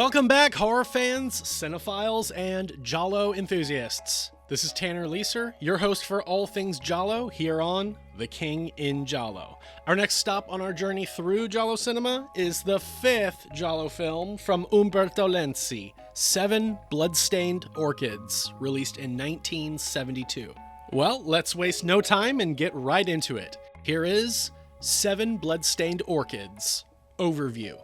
Welcome back, horror fans, cinephiles, and giallo enthusiasts. This is Tanner Leeser, your host for all things giallo here on The King in Giallo. Our next stop on our journey through giallo cinema is the fifth giallo film from Umberto Lenzi, Seven Blood-Stained Orchids, released in 1972. Well, let's waste no time and get right into it. Here is Seven Blood-Stained Orchids Overview.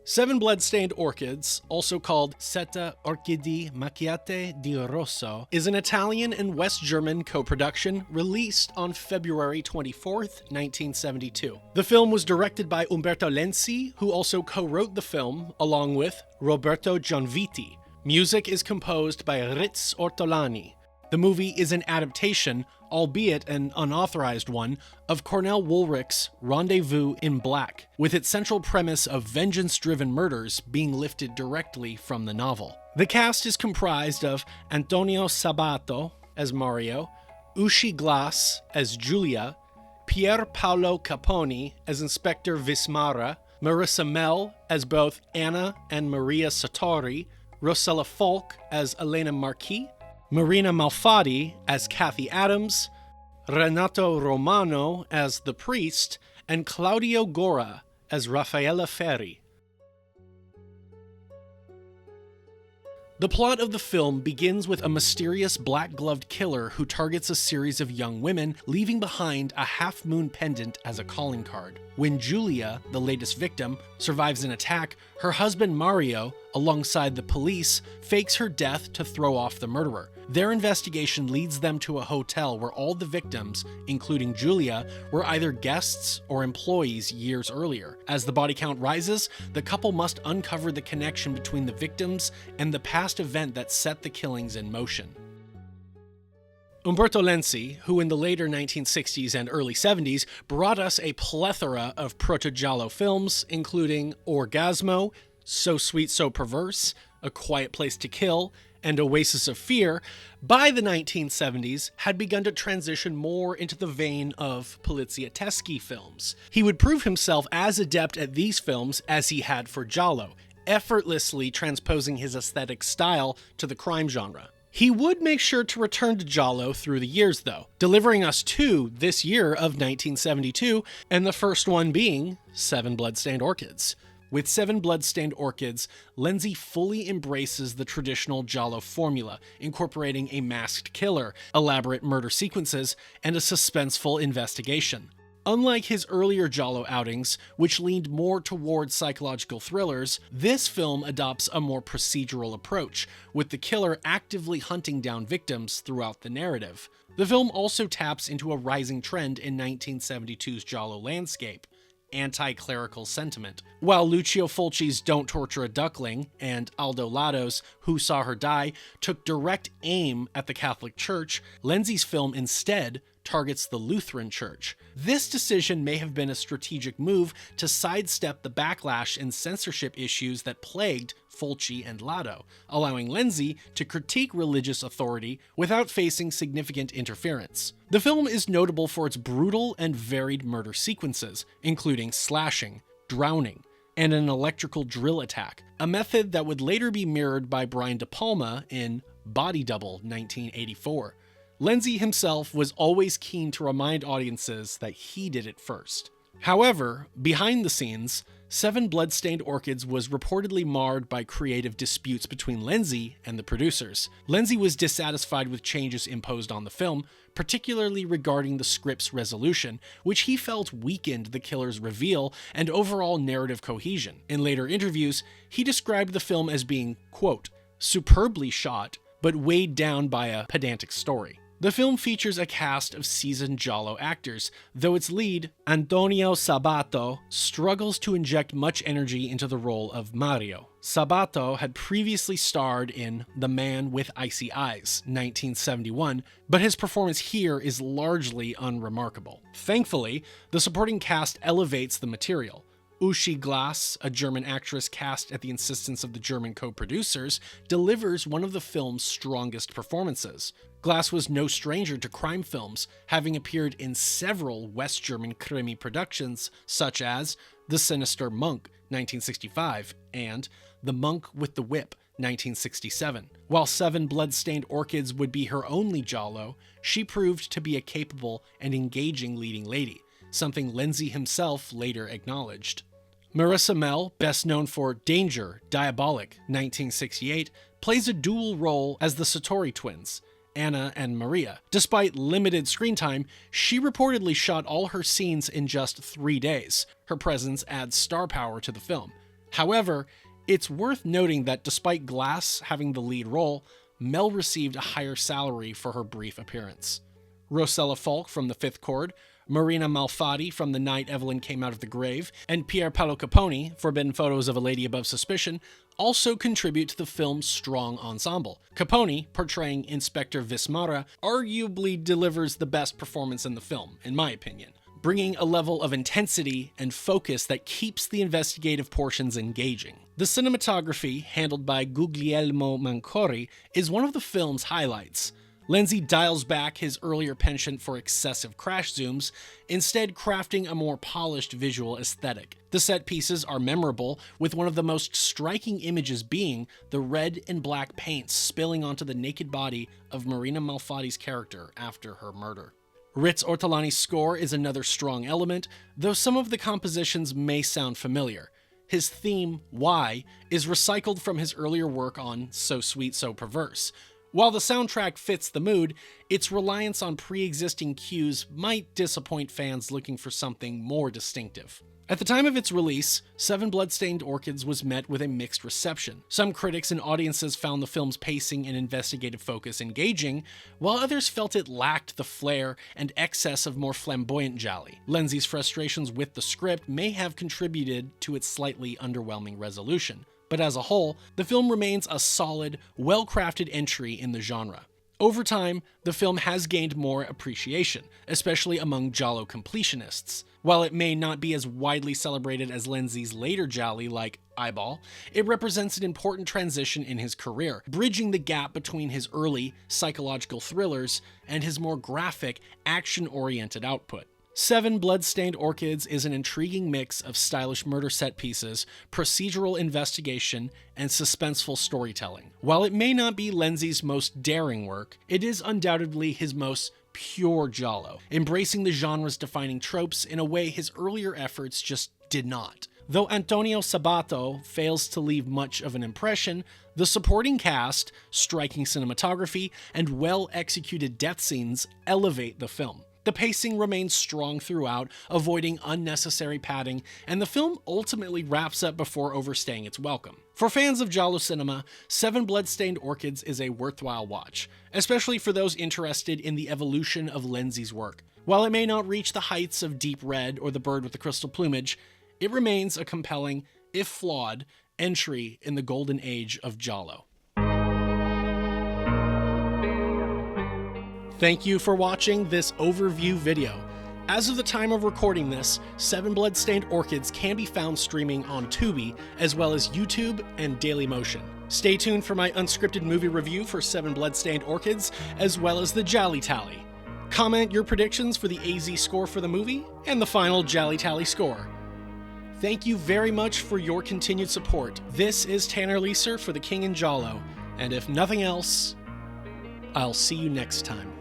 Seven Blood-Stained Orchids, also called Sette orchidee macchiate di rosso, is an Italian and West German co-production released on February 24th, 1972. The film was directed by Umberto Lenzi, who also co-wrote the film along with Roberto Gianviti. Music is composed by Ritz Ortolani. The movie is an adaptation, albeit an unauthorized one, of Cornell Woolrich's Rendezvous in Black, with its central premise of vengeance-driven murders being lifted directly from the novel. The cast is comprised of Antonio Sabàto as Mario, Uschi Glas as Giulia, Pier Paolo Capponi as Inspector Vismara, Marissa Mel as both Anna and Maria Sartori, Rossella Falk as Elena Marchi, Marina Malfatti as Kathy Adams, Renato Romano as the priest, and Claudio Gora as Raffaella Ferri. The plot of the film begins with a mysterious black-gloved killer who targets a series of young women, leaving behind a half-moon pendant as a calling card. When Giulia, the latest victim, survives an attack, her husband Mario, alongside the police, fakes her death to throw off the murderer. Their investigation leads them to a hotel where all the victims, including Giulia, were either guests or employees years earlier. As the body count rises, the couple must uncover the connection between the victims and the past event that set the killings in motion. Umberto Lenzi, who in the later 1960s and early 70s brought us a plethora of proto-giallo films, including Orgasmo, So Sweet, So Perverse, A Quiet Place to Kill, and Oasis of Fear, by the 1970s had begun to transition more into the vein of poliziesque films. He would prove himself as adept at these films as he had for giallo, effortlessly transposing his aesthetic style to the crime genre. He would make sure to return to giallo through the years, though, delivering us two this year of 1972, and the first one being Seven Blood-Stained Orchids. With Seven Blood-Stained Orchids, Lenzi fully embraces the traditional giallo formula, incorporating a masked killer, elaborate murder sequences, and a suspenseful investigation. Unlike his earlier giallo outings, which leaned more towards psychological thrillers, this film adopts a more procedural approach, with the killer actively hunting down victims throughout the narrative. The film also taps into a rising trend in 1972's giallo landscape: anti-clerical sentiment. While Lucio Fulci's Don't Torture a Duckling and Aldo Lado's Who Saw Her Die took direct aim at the Catholic Church, Lenzi's film instead targets the Lutheran Church. This decision may have been a strategic move to sidestep the backlash and censorship issues that plagued Fulci and Lado, allowing Lenzi to critique religious authority without facing significant interference. The film is notable for its brutal and varied murder sequences, including slashing, drowning, and an electrical drill attack, a method that would later be mirrored by Brian De Palma in Body Double 1984. Lenzi himself was always keen to remind audiences that he did it first. However, behind the scenes, Seven Blood-Stained Orchids was reportedly marred by creative disputes between Lenzi and the producers. Lenzi was dissatisfied with changes imposed on the film, particularly regarding the script's resolution, which he felt weakened the killer's reveal and overall narrative cohesion. In later interviews, he described the film as being, quote, superbly shot, but weighed down by a pedantic story. The film features a cast of seasoned giallo actors, though its lead, Antonio Sabàto, struggles to inject much energy into the role of Mario. Sabàto had previously starred in The Man with Icy Eyes, 1971, but his performance here is largely unremarkable. Thankfully, the supporting cast elevates the material. Uschi Glas, a German actress cast at the insistence of the German co-producers, delivers one of the film's strongest performances. Glas was no stranger to crime films, having appeared in several West German Krimi productions such as The Sinister Monk, 1965, and The Monk with the Whip, 1967. While Seven Blood-Stained Orchids would be her only giallo, she proved to be a capable and engaging leading lady, something Lenzi himself later acknowledged. Marissa Mell, best known for Danger, Diabolic, 1968, plays a dual role as the Sartori twins, Anna and Maria. Despite limited screen time, she reportedly shot all her scenes in just 3 days. Her presence adds star power to the film. However, it's worth noting that despite Glas having the lead role, Mel received a higher salary for her brief appearance. Rossella Falk from The Fifth Chord, Marina Malfatti from The Night Evelyn Came Out of the Grave, and Pier Paolo Capponi, Forbidden Photos of a Lady Above Suspicion, also contribute to the film's strong ensemble. Capponi, portraying Inspector Vismara, arguably delivers the best performance in the film, in my opinion, bringing a level of intensity and focus that keeps the investigative portions engaging. The cinematography, handled by Guglielmo Mancori, is one of the film's highlights. Lenzi dials back his earlier penchant for excessive crash zooms, instead crafting a more polished visual aesthetic. The set pieces are memorable, with one of the most striking images being the red and black paint spilling onto the naked body of Marina Malfatti's character after her murder. Ritz Ortolani's score is another strong element, though some of the compositions may sound familiar. His theme, Why, is recycled from his earlier work on So Sweet, So Perverse. While the soundtrack fits the mood, its reliance on pre-existing cues might disappoint fans looking for something more distinctive. At the time of its release, Seven Blood-Stained Orchids was met with a mixed reception. Some critics and audiences found the film's pacing and investigative focus engaging, while others felt it lacked the flair and excess of more flamboyant gialli. Lenzi's frustrations with the script may have contributed to its slightly underwhelming resolution. But as a whole, the film remains a solid, well-crafted entry in the genre. Over time, the film has gained more appreciation, especially among giallo completionists. While it may not be as widely celebrated as Lenzi's later gialli like Eyeball, it represents an important transition in his career, bridging the gap between his early psychological thrillers and his more graphic, action-oriented output. Seven Blood-Stained Orchids is an intriguing mix of stylish murder set pieces, procedural investigation, and suspenseful storytelling. While it may not be Lenzi's most daring work, it is undoubtedly his most pure giallo, embracing the genre's defining tropes in a way his earlier efforts just did not. Though Antonio Sabàto fails to leave much of an impression, the supporting cast, striking cinematography, and well-executed death scenes elevate the film. The pacing remains strong throughout, avoiding unnecessary padding, and the film ultimately wraps up before overstaying its welcome. For fans of giallo cinema, Seven Blood-Stained Orchids is a worthwhile watch, especially for those interested in the evolution of Lenzi's work. While it may not reach the heights of Deep Red or The Bird with the Crystal Plumage, it remains a compelling, if flawed, entry in the golden age of giallo. Thank you for watching this overview video. As of the time of recording this, Seven Blood-Stained Orchids can be found streaming on Tubi, as well as YouTube and Dailymotion. Stay tuned for my unscripted movie review for Seven Blood-Stained Orchids, as well as the Gialli Tally. Comment your predictions for the AZ score for the movie, and the final Gialli Tally score. Thank you very much for your continued support. This is Tanner Leeser for The King in Giallo, and if nothing else, I'll see you next time.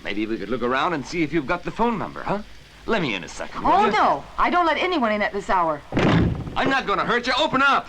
Maybe we could look around and see if you've got the phone number, huh? Let me in a second, will Oh, you? no. I don't let anyone in at this hour. I'm not gonna hurt you. Open up!